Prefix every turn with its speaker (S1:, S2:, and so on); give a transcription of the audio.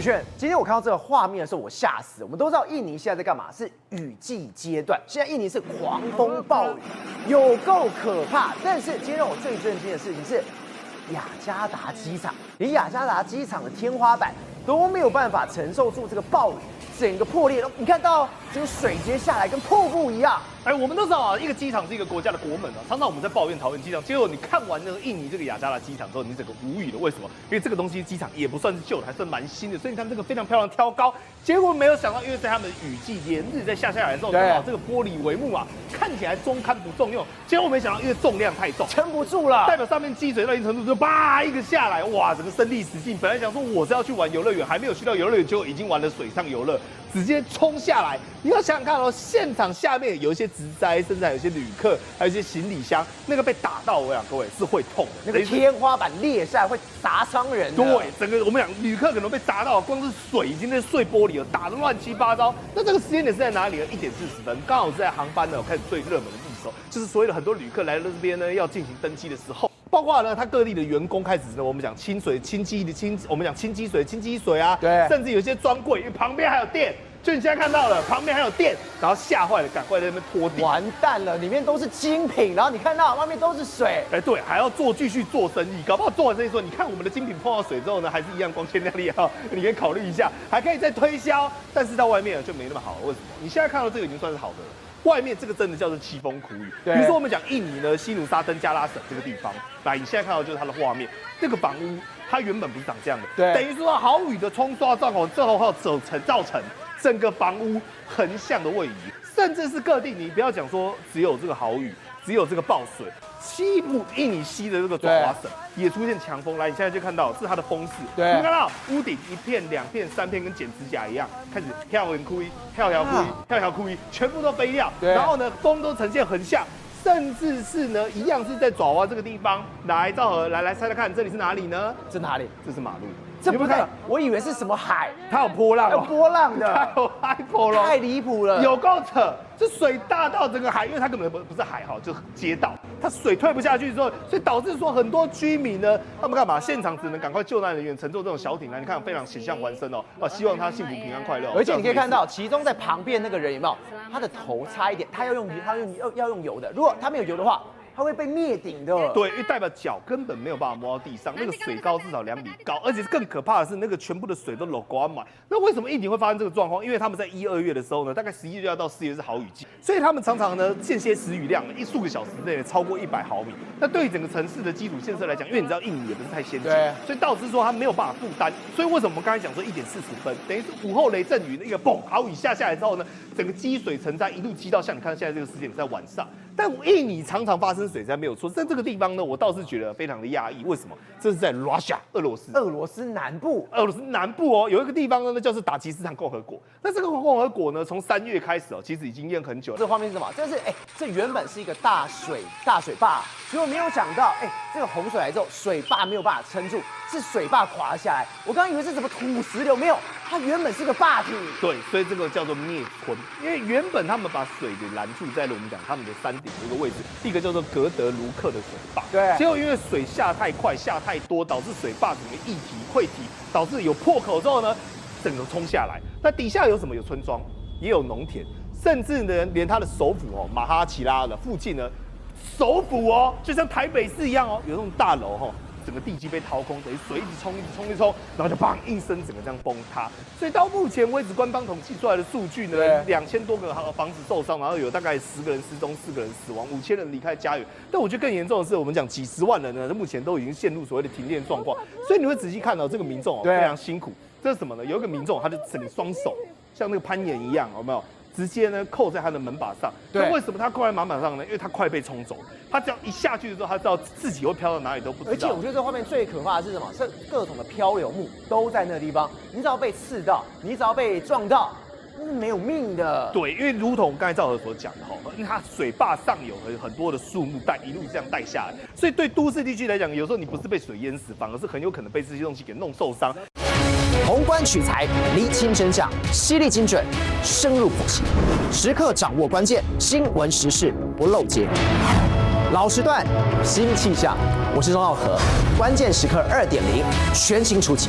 S1: 宇軒，今天我看到這個畫面的時候，我嚇死。我們都知道印尼現在在幹嘛？是雨季階段，現在印尼是狂風暴雨，有夠可怕。但是今天讓我最震驚的事情是，雅加達機場，連雅加達機場的天花板都沒有辦法承受住這個暴雨，整個破裂。你看到這個水直接下來，跟瀑布一樣。
S2: 哎，我們都知道啊，一個機场是一個國家的国門啊。常常我们在抱怨桃園機場，結果你看完那個印尼這個雅加達機場之後，你整個無語了。為什麼？因為這個東西機場也不算是舊的，還算蠻新的。所以你看這個非常漂亮，挑高。結果沒有想到，因為在他們雨季連日在下來的時候，哇，這個玻璃帷幕啊，看起來中堪不中用。結果沒想到，因為重量太重，
S1: 撐不住了，
S2: 代表上面積水到一定程度，就叭一個下來，哇，整個身歷其境。本來想說我是要去玩遊樂園，還沒有去到遊樂園，就已經玩了水上遊樂，直接衝下來。你要想想看哦，現场下面有一些植栽，甚至還有一些旅客，還有一些行李箱，那個被打到，我想各位是會痛的。
S1: 那個天花板裂下來會砸傷人的。
S2: 對，整個我們講旅客可能被砸到，光是水已經在碎玻璃了，打得亂七八糟。那這個時間點是在哪裡呢？1點40分，剛好是在航班呢開始最熱門的地時候，就是所謂的很多旅客來到這邊呢要進行登機的時候。包括呢，他各地的員工開始呢，我們講清水、我們講清積水、清積水啊，对，甚至有些專櫃，因為旁邊還有電。就你現在看到了，旁邊還有電，然後嚇壞了，趕快在那邊拖地。
S1: 完蛋了，裡面都是精品，然後你看到外面都是水。
S2: 哎，對，還要繼續做生意，搞不好做完生意說，你看我們的精品碰到水之後呢，還是一樣光鮮亮麗啊，你可以考慮一下，還可以再推銷，但是到外面就沒那麼好了。為什麼？你現在看到這個已經算是好的了，外面這個真的叫做淒風苦雨。比如說我們講印尼呢，西努沙登加拉省這個地方，來，你現在看到就是它的畫面，這個房屋它原本不是長這樣的，對，等於說豪雨的沖刷狀況之後造成。整個房屋橫向的位移，甚至是各地，你不要講說只有這個豪雨，只有這個暴水，西部印尼西的這個爪哇省也出現強風。來，你現在就看到是它的風勢，你看到屋頂1片、2片、3片跟剪指甲一樣，開始跳跳枯，全部都飛掉。然後呢，風都呈現橫向。甚至是呢，一樣是在爪哇這個地方。來，兆和，來猜猜看，這裡是哪裡呢？
S1: 這哪裡？
S2: 這是馬路。
S1: 這不對，我以為是什麼海，
S2: 它有波浪，
S1: 有波浪的，
S2: 它有海波浪，
S1: 太離譜了，
S2: 有夠扯！這水大到整個海，因為它根本不是海哈，就是街道，它水退不下去之後，所以導致說很多居民呢，他們幹嘛？現場只能趕快救難人員乘坐這種小艇來，你看非常險象環生哦，希望他幸福平安快樂。
S1: 而且你可以看到，其中在旁邊那個人有沒有？他的頭差一點，他要用油的，如果他沒有油的話。它會被滅頂的，
S2: 對，因為代表腳根本沒有辦法摸到地上，那個水高至少2米高，而且更可怕的是，那個全部的水都漏光滿。那為什麼印尼會發生這個狀況？因為他們在1、2月的時候呢，大概11月到4月是豪雨季，所以他們常常呢間歇時雨量數個小時內超過100毫米。那對於整個城市的基礎建設來講，因為你知道印尼也不是太先進，所以導致說它沒有辦法負擔。所以為什麼我們剛才講說1點40分，等於是午後雷陣雨的一個嘣豪雨下來之後呢，整個積水成災，一路積到像你看現在這個時間在晚上。但印尼常常發生水災沒有錯，在這個地方呢，我倒是覺得非常的訝異。為什麼？這是在 Russia 俄羅斯南部哦，有一個地方呢，那叫做達吉斯坦共和國。那這個共和國呢，從3月開始哦，其實已經淹很久了。
S1: 這畫面是什麼？這是這原本是一個大水壩，結果沒有想到，這個洪水來之後，水壩沒有辦法撐住，是水壩垮了下來。我剛剛以為是什麼土石流，沒有，它原本是個壩體。
S2: 對，所以這個叫做滅村，因為原本他們把水給攔住在了我們講他們的山頂的一個位置，一個叫做格德盧克的水壩。對，結果因為水下太快、下太多，導致水壩整個溢體、潰體，導致有破口之後呢，整個衝下來。那底下有什麼？有村莊，也有農田，甚至呢，連它的首府哦，馬哈奇拉的附近呢，首府哦，就像台北市一樣哦，有那種大樓哦。整個地基被掏空，等於水一直衝，然後就砰一聲，整個這樣崩塌。所以到目前為止，官方統計出來的數據呢，2000多個房子受傷，然後有大概10個人失蹤，4個人死亡，5000人離開家園。但我覺得更嚴重的是，我們講幾十萬人呢，目前都已經陷入所謂的停電狀況。所以你會仔細看到這個民眾非常辛苦。這是什麼呢？有一個民眾，他就整個雙手像那個攀岩一樣，有沒有？直接呢扣在他的門把上。那為什麼他扣在門把上呢？因為他快被冲走。他只要一下去的時候，他知道自己會飄到哪裡都不知道。而且我覺得這畫面最可怕的是什麼？是各種的漂流木都在那個地方。你只要被刺到，你只要被撞到，那是沒有命的。對，因為如同剛才兆和所講的哈，因為它水壩上有很多的樹木一路這樣帶下來，所以對都市地區來講，有時候你不是被水淹死，反而是很有可能被這些東西給弄受傷。
S1: 宏觀取材，釐清真相，犀利精準，深入剖析，時刻掌握關鍵，新聞時事不漏接。老時段，新氣象，我是鍾兆和，關鍵時刻2.0全新出擊。